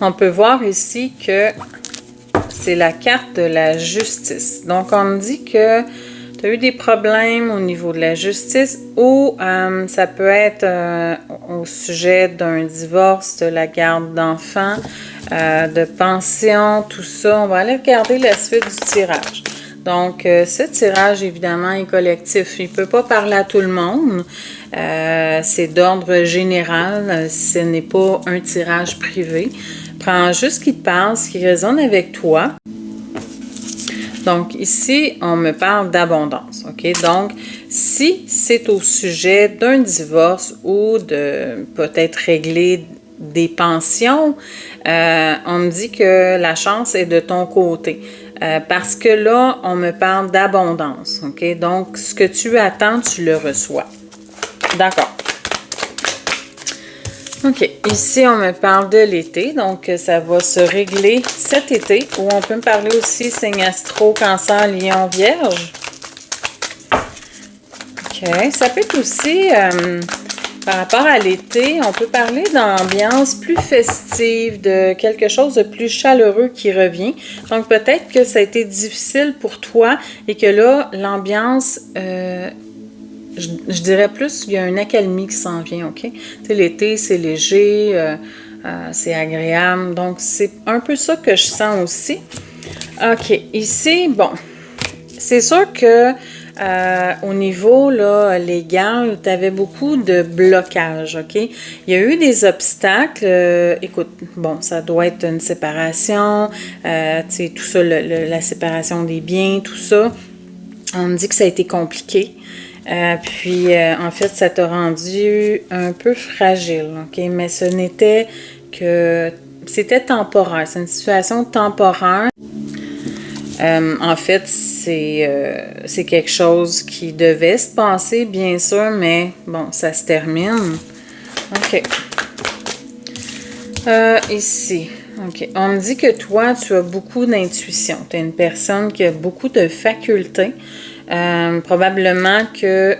On peut voir ici que c'est la carte de la justice. Donc, on me dit que tu as eu des problèmes au niveau de la justice ou ça peut être au sujet d'un divorce, de la garde d'enfants, de pension, tout ça. On va aller regarder la suite du tirage. Donc, ce tirage, évidemment, est collectif. Il ne peut pas parler à tout le monde. C'est d'ordre général. Ce n'est pas un tirage privé. Prends juste ce qui te parle, ce qui résonne avec toi. Donc, ici, on me parle d'abondance, OK? Donc, si c'est au sujet d'un divorce ou de peut-être régler des pensions, on me dit que la chance est de ton côté. Parce que là, on me parle d'abondance, OK? Donc, ce que tu attends, tu le reçois. D'accord. OK. Ici, on me parle de l'été. Donc, ça va se régler cet été. Ou on peut me parler aussi signe astro, cancer, lion, vierge. OK. Ça peut être aussi, par rapport à l'été, on peut parler d'ambiance plus festive, de quelque chose de plus chaleureux qui revient. Donc, peut-être que ça a été difficile pour toi et que là, l'ambiance... Je dirais plus qu'il y a une accalmie qui s'en vient, OK? Tu sais, l'été, c'est léger, c'est agréable. Donc, c'est un peu ça que je sens aussi. OK. Ici, bon, c'est sûr que au niveau là, légal, tu avais beaucoup de blocages, OK? Il y a eu des obstacles. Écoute, bon, ça doit être une séparation, tu sais, tout ça, la séparation des biens, tout ça. On me dit que ça a été compliqué. En fait, ça t'a rendu un peu fragile, OK? Mais ce n'était que... C'était temporaire, c'est une situation temporaire. En fait, c'est quelque chose qui devait se passer, bien sûr, mais bon, ça se termine. OK. Ici, OK. On me dit que toi, tu as beaucoup d'intuition. Tu es une personne qui a beaucoup de facultés. Probablement que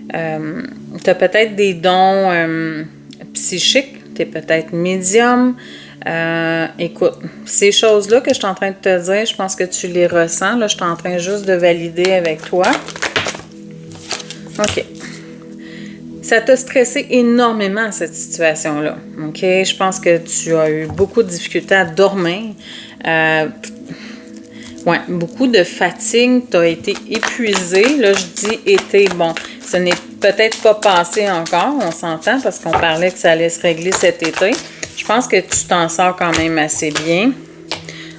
tu as peut-être des dons psychiques, tu es peut-être médium. Écoute, ces choses-là que je suis en train de te dire, je pense que tu les ressens. Là, je suis en train juste de valider avec toi. OK. Ça t'a stressé énormément, cette situation-là. OK? Je pense que tu as eu beaucoup de difficultés à dormir. Oui, beaucoup de fatigue, tu as été épuisé. Là, je dis été, bon, ce n'est peut-être pas passé encore, on s'entend, parce qu'on parlait que ça allait se régler cet été. Je pense que tu t'en sors quand même assez bien.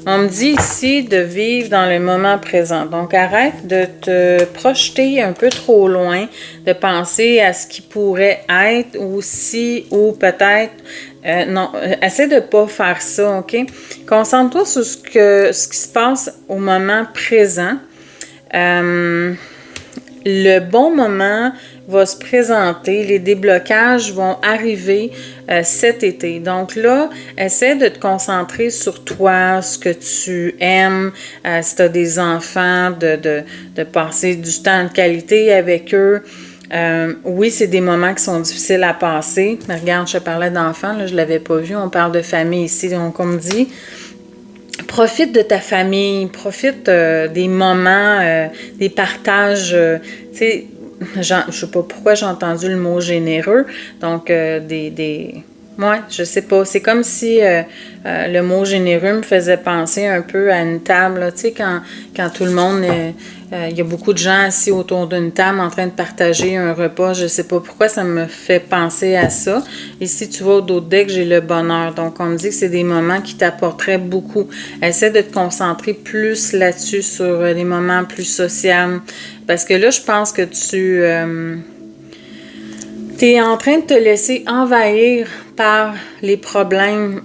On me dit ici de vivre dans le moment présent. Donc, arrête de te projeter un peu trop loin, de penser à ce qui pourrait être aussi ou peut-être... non, essaie de ne pas faire ça, OK? Concentre-toi sur ce qui se passe au moment présent. Le bon moment va se présenter, les déblocages vont arriver cet été. Donc là, essaie de te concentrer sur toi, ce que tu aimes, si tu as des enfants, de passer du temps de qualité avec eux. Oui, c'est des moments qui sont difficiles à passer. Mais regarde, je te parlais d'enfants, là, je ne l'avais pas vu. On parle de famille ici. Donc, on me dit, profite de ta famille, profite des moments, des partages. Tu sais, je ne sais pas pourquoi j'ai entendu le mot généreux. Donc, ouais, je sais pas. C'est comme si le mot généreux me faisait penser un peu à une table. Tu sais, quand tout le monde... il y a beaucoup de gens assis autour d'une table en train de partager un repas. Je ne sais pas pourquoi ça me fait penser à ça. Et si tu vas au dos deck, j'ai le bonheur. Donc, on me dit que c'est des moments qui t'apporteraient beaucoup. Essaie de te concentrer plus là-dessus, sur les moments plus sociaux. Parce que là, je pense que tu es en train de te laisser envahir par les problèmes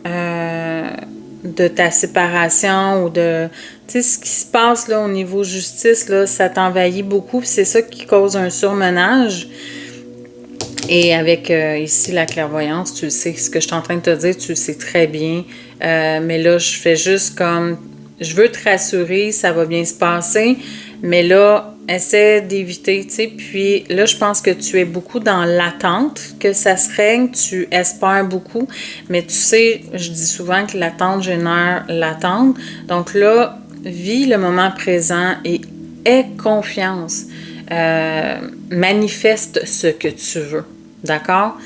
de ta séparation ou de... Tu sais, ce qui se passe là au niveau justice, là, ça t'envahit beaucoup. C'est ça qui cause un surmenage. Et avec ici la clairvoyance, tu le sais, ce que je suis en train de te dire, tu le sais très bien. Mais là, je fais juste comme... Je veux te rassurer, ça va bien se passer. Mais là, essaie d'éviter, tu sais. Puis là, je pense que tu es beaucoup dans l'attente, que ça se règle, tu espères beaucoup, mais tu sais, je dis souvent que l'attente génère l'attente. Donc là, vis le moment présent et aie confiance. Manifeste ce que tu veux, d'accord?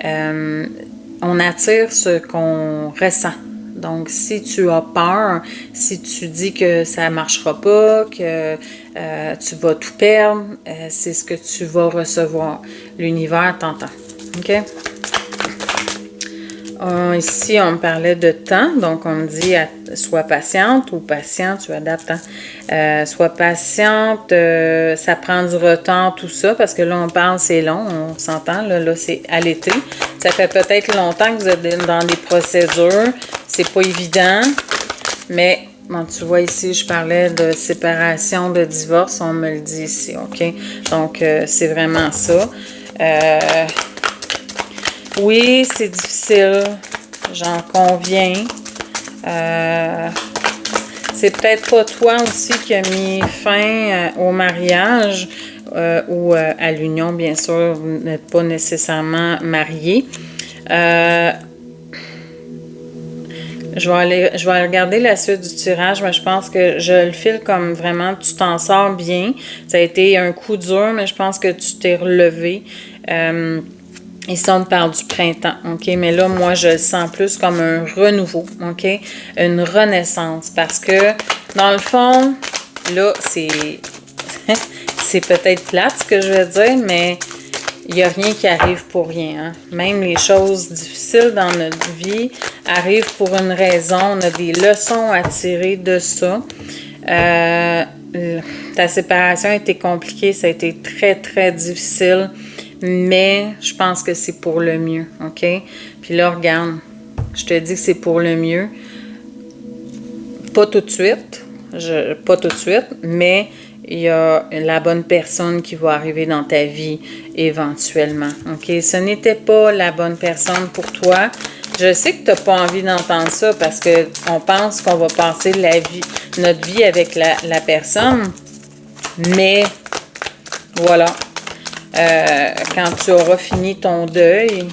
On attire ce qu'on ressent. Donc, si tu as peur, si tu dis que ça ne marchera pas, que tu vas tout perdre, c'est ce que tu vas recevoir. L'univers t'entend. OK? Ici, on me parlait de temps. Donc, on me dit sois patiente ou patient, tu adaptes. Hein? Sois patiente, ça prend du retard, tout ça, parce que là, on parle, c'est long, on s'entend. Là c'est à l'été. Ça fait peut-être longtemps que vous êtes dans des procédures. C'est pas évident, mais bon, tu vois ici, je parlais de séparation, de divorce, on me le dit ici, OK? Donc, c'est vraiment ça. Oui, c'est difficile, j'en conviens. C'est peut-être pas toi aussi qui a mis fin au mariage ou à l'union, bien sûr, vous n'êtes pas nécessairement mariés. Je vais regarder la suite du tirage, mais je pense que je le file comme vraiment tu t'en sors bien. Ça a été un coup dur, mais je pense que tu t'es relevé. Ici, on parle du printemps, OK? Mais là, moi, je le sens plus comme un renouveau, OK? Une renaissance. Parce que, dans le fond, là, c'est peut-être plate ce que je veux dire, mais il n'y a rien qui arrive pour rien. Hein? Même les choses difficiles dans notre vie arrivent pour une raison. On a des leçons à tirer de ça. Ta séparation a été compliquée. Ça a été très, très difficile. Mais je pense que c'est pour le mieux. OK? Puis là, regarde. Je te dis que c'est pour le mieux. Pas tout de suite. Pas tout de suite. Mais il y a la bonne personne qui va arriver dans ta vie éventuellement. OK? Ce n'était pas la bonne personne pour toi. Je sais que tu n'as pas envie d'entendre ça parce qu'on pense qu'on va passer notre vie avec la personne. Mais voilà. Quand tu auras fini ton deuil,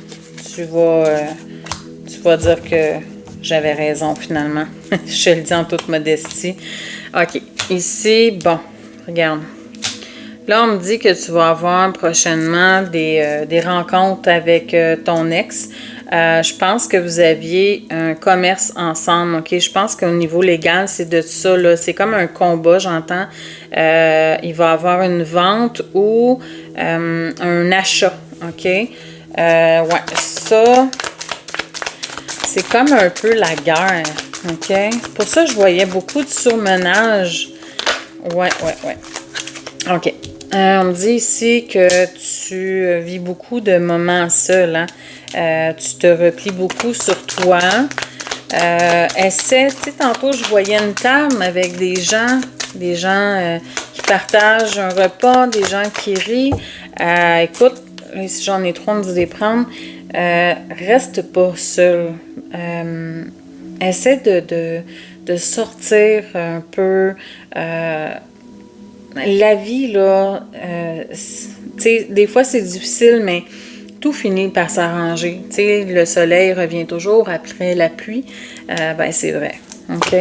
tu vas dire que j'avais raison finalement. Je le dis en toute modestie. OK. Ici, bon. Regarde. Là, on me dit que tu vas avoir prochainement des rencontres avec ton ex. Je pense que vous aviez un commerce ensemble, OK? Je pense qu'au niveau légal, c'est de ça, là. C'est comme un combat, j'entends. Il va y avoir une vente ou un achat, OK? Ouais, ça, c'est comme un peu la guerre, OK? Pour ça, je voyais beaucoup de surmenage. Ouais. OK. On me dit ici que tu vis beaucoup de moments seuls. Hein? Tu te replies beaucoup sur toi. Essaie, tu sais, tantôt, je voyais une table avec des gens qui partagent un repas, des gens qui rient. Écoute, si j'en ai trois, on me dit de les prendre. Reste pas seul. Essaie de sortir un peu. La vie, là, tu sais, des fois, c'est difficile, mais tout finit par s'arranger. Tu sais, le soleil revient toujours après la pluie. Ben, c'est vrai. OK?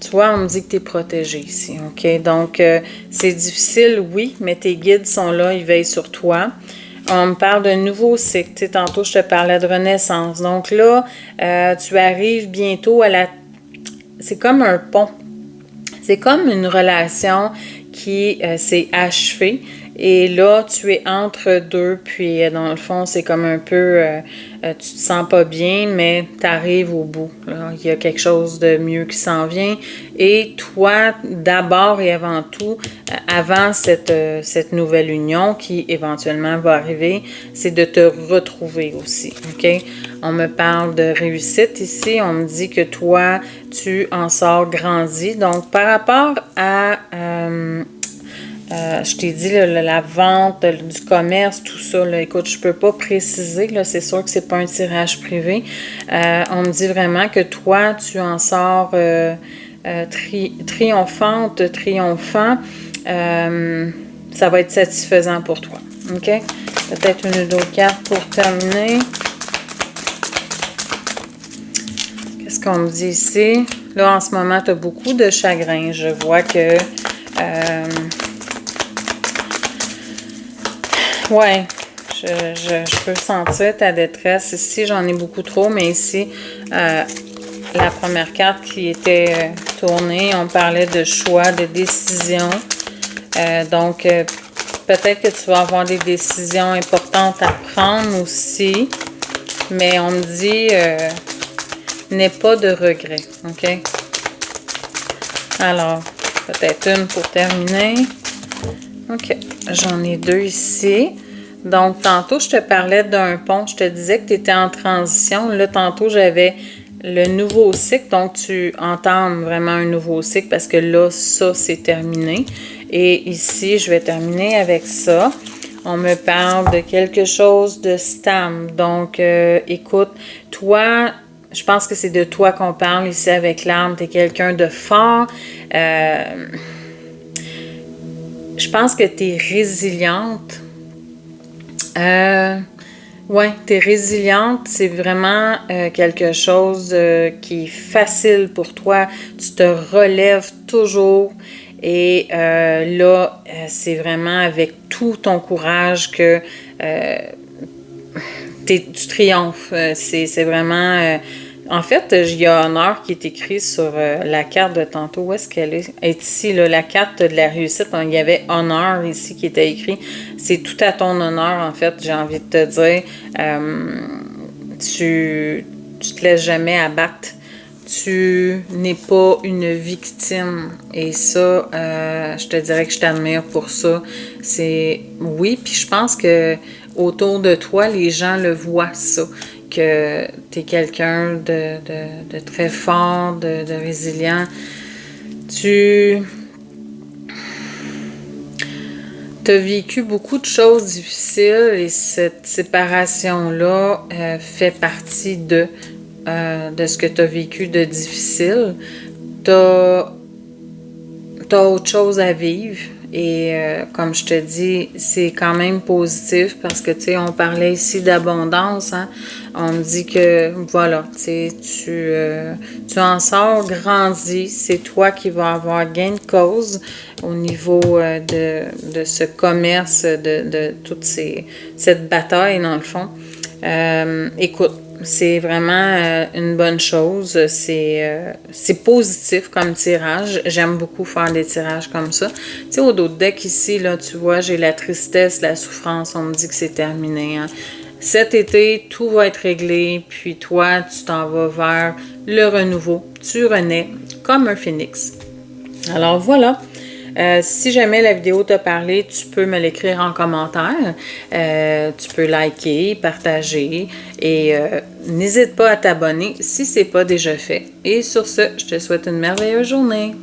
Tu vois, on me dit que tu es protégé ici. OK? Donc, c'est difficile, oui, mais tes guides sont là, ils veillent sur toi. On me parle d'un nouveau cycle. Tu sais, tantôt, je te parlais de renaissance. Donc là, tu arrives bientôt à la... C'est comme un pont. C'est comme une relation qui s'est achevée. Et là, tu es entre deux, puis dans le fond, c'est comme un peu, tu te sens pas bien, mais tu arrives au bout. Là. Il y a quelque chose de mieux qui s'en vient. Et toi, d'abord et avant tout, avant cette nouvelle union qui éventuellement va arriver, c'est de te retrouver aussi, OK? On me parle de réussite ici. On me dit que toi, tu en sors grandi. Donc, par rapport à... je t'ai dit, la vente, du commerce, tout ça, là, écoute, je peux pas préciser, là, c'est sûr que c'est pas un tirage privé. On me dit vraiment que toi, tu en sors triomphante, triomphant. ça va être satisfaisant pour toi. OK? Peut-être une autre carte pour terminer. Qu'est-ce qu'on me dit ici? Là, en ce moment, tu as beaucoup de chagrin. Je vois que... ouais, je peux sentir ta détresse. Ici, j'en ai beaucoup trop, mais ici, la première carte qui était tournée, on parlait de choix, de décision. Donc, peut-être que tu vas avoir des décisions importantes à prendre aussi, mais on me dit, n'aie pas de regrets, OK? Alors, peut-être une pour terminer. OK, j'en ai deux ici. Donc, tantôt, je te parlais d'un pont. Je te disais que tu étais en transition. Là, tantôt, j'avais le nouveau cycle. Donc, tu entames vraiment un nouveau cycle parce que là, ça, c'est terminé. Et ici, je vais terminer avec ça. On me parle de quelque chose de stable. Donc, écoute, toi, je pense que c'est de toi qu'on parle ici avec l'arme. Tu es quelqu'un de fort. Je pense que tu es résiliente. Ouais, tu es résiliente. C'est vraiment quelque chose qui est facile pour toi. Tu te relèves toujours. Et là, c'est vraiment avec tout ton courage que tu triomphes. C'est vraiment... en fait, il y a honneur qui est écrit sur la carte de tantôt. Où est-ce qu'elle est? Elle est ici, là, la carte de la réussite. Il y avait honneur ici qui était écrit. C'est tout à ton honneur, en fait, j'ai envie de te dire. Tu te laisses jamais abattre. Tu n'es pas une victime. Et ça, je te dirais que je t'admire pour ça. C'est... Oui, puis je pense que autour de toi, les gens le voient, ça. Que tu es quelqu'un de très fort, de résilient. Tu as vécu beaucoup de choses difficiles et cette séparation-là fait partie de ce que tu as vécu de difficile. Tu as autre chose à vivre. Et comme je te dis, c'est quand même positif parce que, tu sais, on parlait ici d'abondance, hein? On me dit que, voilà, tu sais, tu en sors grandi. C'est toi qui vas avoir gain de cause au niveau de ce commerce, de toute cette bataille, dans le fond. Écoute, c'est vraiment une bonne chose. C'est positif comme tirage. J'aime beaucoup faire des tirages comme ça. Tu sais, au dos de deck ici, là, tu vois, j'ai la tristesse, la souffrance. On me dit que c'est terminé. Hein. Cet été, tout va être réglé. Puis toi, tu t'en vas vers le renouveau. Tu renais comme un phénix. Alors voilà. Si jamais la vidéo t'a parlé, tu peux me l'écrire en commentaire. Tu peux liker, partager et n'hésite pas à t'abonner si ce n'est pas déjà fait. Et sur ce, je te souhaite une merveilleuse journée.